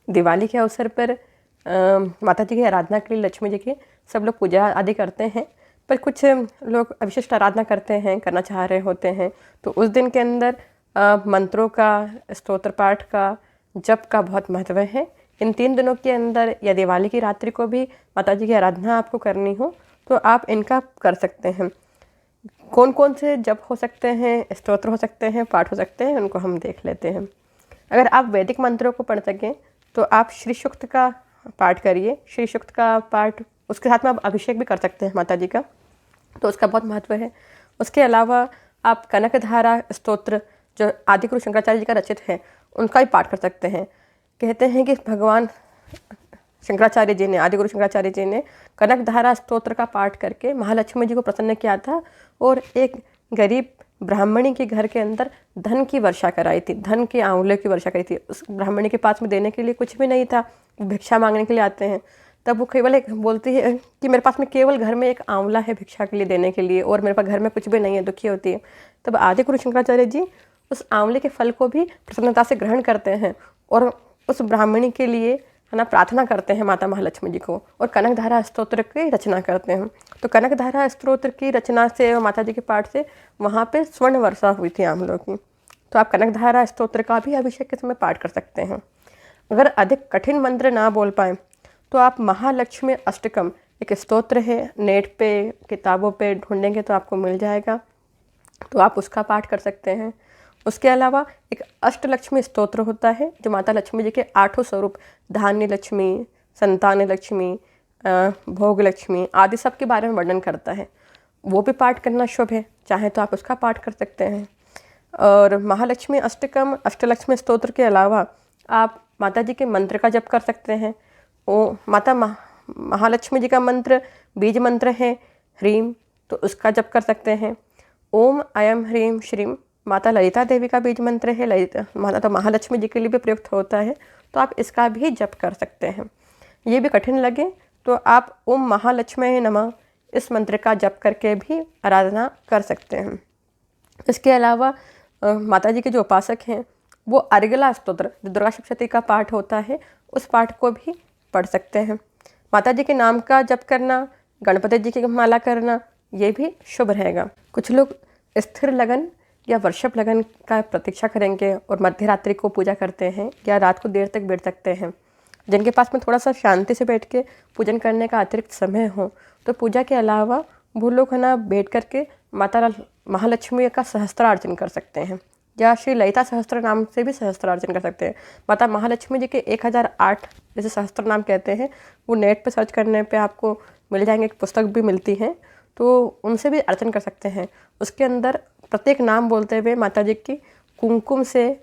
दिवाली के अवसर पर माता जी की आराधना के लिए, लक्ष्मी जी की सब लोग पूजा आदि करते हैं। पर कुछ लोग विशिष्ट आराधना करते हैं, करना चाह रहे होते हैं, तो उस दिन के अंदर मंत्रों का, स्तोत्र पाठ का, जप का बहुत महत्व है। इन 3 दिनों के अंदर या दिवाली की रात्रि को भी माता जी की आराधना आपको करनी हो तो आप इनका कर सकते हैं। कौन कौन से जप हो सकते हैं, स्तोत्र हो सकते हैं, पाठ हो सकते हैं, उनको हम देख लेते हैं। अगर आप वैदिक मंत्रों को पढ़ सकें तो आप श्री सूक्त का पाठ करिए। श्री सूक्त का पाठ, उसके साथ में आप अभिषेक भी कर सकते हैं माता जी का, तो उसका बहुत महत्व है। उसके अलावा आप कनकधारा स्तोत्र, जो आदिगुरु शंकराचार्य जी का रचित है, उनका भी पाठ कर सकते हैं। कहते हैं कि भगवान शंकराचार्य जी ने, आदिगुरु शंकराचार्य जी ने कनकधारा स्तोत्र का पाठ करके महालक्ष्मी जी को प्रसन्न किया था और एक गरीब ब्राह्मणी के घर के अंदर धन की वर्षा कराई थी, धन के आंवले की वर्षा करी थी। उस ब्राह्मणी के पास में देने के लिए कुछ भी नहीं था, भिक्षा मांगने के लिए आते हैं। तब वो केवल एक बोलती है कि मेरे पास में केवल घर में एक आंवला है भिक्षा के लिए देने के लिए, और मेरे पास घर में कुछ भी नहीं है, दुखी होती है। तब आदिगुरु शंकराचार्य जी उस आंवले के फल को भी प्रसन्नता से ग्रहण करते हैं और उस ब्राह्मणी के लिए, है ना, प्रार्थना करते हैं माता महालक्ष्मी जी को, और कनकधारा स्तोत्र की रचना करते हैं। तो कनकधारा स्तोत्र की रचना से और माता जी के पाठ से वहाँ पे स्वर्ण वर्षा हुई थी आंवलों की। तो आप कनकधारा स्तोत्र का भी अभिषेक के समय पाठ कर सकते हैं। अगर अधिक कठिन मंत्र ना बोल पाए तो आप महालक्ष्मी अष्टकम, एक स्तोत्र है, नेट पे, किताबों पे ढूंढेंगे तो आपको मिल जाएगा, तो आप उसका पाठ कर सकते हैं। उसके अलावा एक अष्टलक्ष्मी स्तोत्र होता है जो माता लक्ष्मी जी के 8 स्वरूप, धान्य लक्ष्मी, संतान लक्ष्मी, भोग लक्ष्मी आदि सब के बारे में वर्णन करता है। वो भी पाठ करना शुभ है, चाहे तो आप उसका पाठ कर सकते हैं। और महालक्ष्मी अष्टकम, अष्टलक्ष्मी स्तोत्र के अलावा आप माता जी के मंत्र का जप कर सकते हैं। महालक्ष्मी जी का मंत्र, बीज मंत्र है ह्रीम, तो उसका जप कर सकते हैं। ओम अयम ह्रीम श्रीम माता ललिता देवी का बीज मंत्र है, ललिता माता महालक्ष्मी जी के लिए भी प्रयुक्त होता है, तो आप इसका भी जप कर सकते हैं। ये भी कठिन लगे तो आप ओम महालक्ष्मी नमः इस मंत्र का जप करके भी आराधना कर सकते हैं। इसके अलावा माता जी के जो उपासक हैं वो अर्गला स्तोत्र, जो दुर्गा सप्तशती का पाठ होता है, उस पाठ को भी पढ़ सकते हैं। माता जी के नाम का जप करना, गणपति जी की माला करना, ये भी शुभ रहेगा। कुछ लोग स्थिर लगन या वर्षभ लगन का प्रतीक्षा करेंगे और मध्य रात्रि को पूजा करते हैं या रात को देर तक बैठ सकते हैं। जिनके पास में थोड़ा सा शांति से बैठ के पूजन करने का अतिरिक्त समय हो तो पूजा के अलावा वो लोग, है ना, बैठ करके माता महालक्ष्मी का सहस्त्रार्चन कर सकते हैं, या श्री ललिता सहस्त्र नाम से भी सहस्त्रार्चन कर सकते हैं। माता महालक्ष्मी जी के 1008 जैसे सहस्त्र नाम कहते हैं, वो नेट पे सर्च करने पे आपको मिल जाएंगे, एक पुस्तक भी मिलती है, तो उनसे भी अर्चन कर सकते हैं। उसके अंदर प्रत्येक नाम बोलते हुए माता जी की कुमकुम से,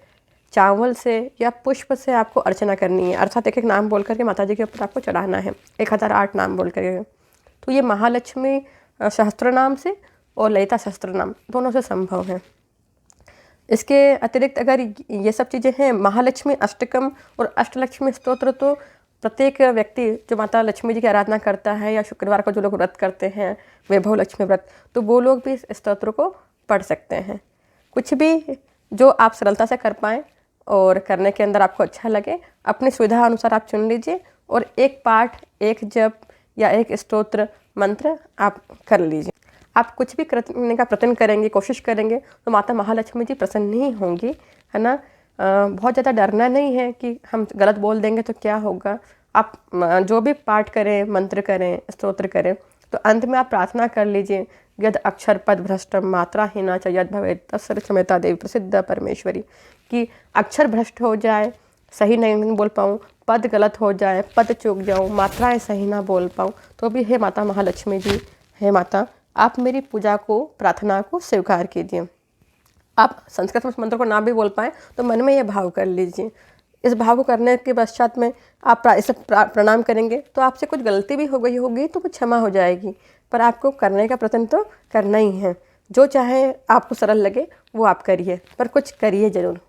चावल से या पुष्प से आपको अर्चना करनी है, अर्थात एक एक नाम बोल करके माता जी के ऊपर आपको चढ़ाना है, 1008 नाम बोल करके। तो ये महालक्ष्मी सहस्त्र नाम से और ललिता सहस्त्र नाम दोनों से संभव है। इसके अतिरिक्त अगर ये सब चीज़ें हैं, महालक्ष्मी अष्टकम और अष्टलक्ष्मी स्तोत्र, तो प्रत्येक व्यक्ति जो माता लक्ष्मी जी की आराधना करता है या शुक्रवार को जो लोग व्रत करते हैं, वैभव लक्ष्मी व्रत, तो वो लोग भी इस स्तोत्र को पढ़ सकते हैं। कुछ भी जो आप सरलता से कर पाएँ और करने के अंदर आपको अच्छा लगे, अपनी सुविधा अनुसार आप चुन लीजिए और एक पाठ, एक जप या एक स्तोत्र मंत्र आप कर लीजिए। आप कुछ भी करने का प्रयत्न करेंगे, कोशिश करेंगे, तो माता महालक्ष्मी जी प्रसन्न ही होंगी, है ना। बहुत ज़्यादा डरना नहीं है कि हम गलत बोल देंगे तो क्या होगा। आप जो भी पाठ करें, मंत्र करें, स्तोत्र करें, तो अंत में आप प्रार्थना कर लीजिए, यद अक्षर पद भ्रष्टम मात्राहीना च यद भवेत् तस्य क्षम्यता देवी प्रसिद्ध परमेश्वरी, कि अक्षर भ्रष्ट हो जाए, सही नहीं बोल पाऊँ, पद गलत हो जाए, पद चूक जाऊँ, मात्राएं सही ना बोल पाऊँ, तो भी हे माता महालक्ष्मी जी, हे माता, आप मेरी पूजा को, प्रार्थना को स्वीकार कीजिए। आप संस्कृत में उस मंत्र को ना भी बोल पाएँ तो मन में ये भाव कर लीजिए। इस भाव को करने के पश्चात में आप इसे प्रणाम करेंगे तो आपसे कुछ गलती भी हो गई होगी तो वो क्षमा हो जाएगी, पर आपको करने का प्रयत्न तो करना ही है। जो चाहे आपको सरल लगे वो आप करिए, पर कुछ करिए ज़रूर।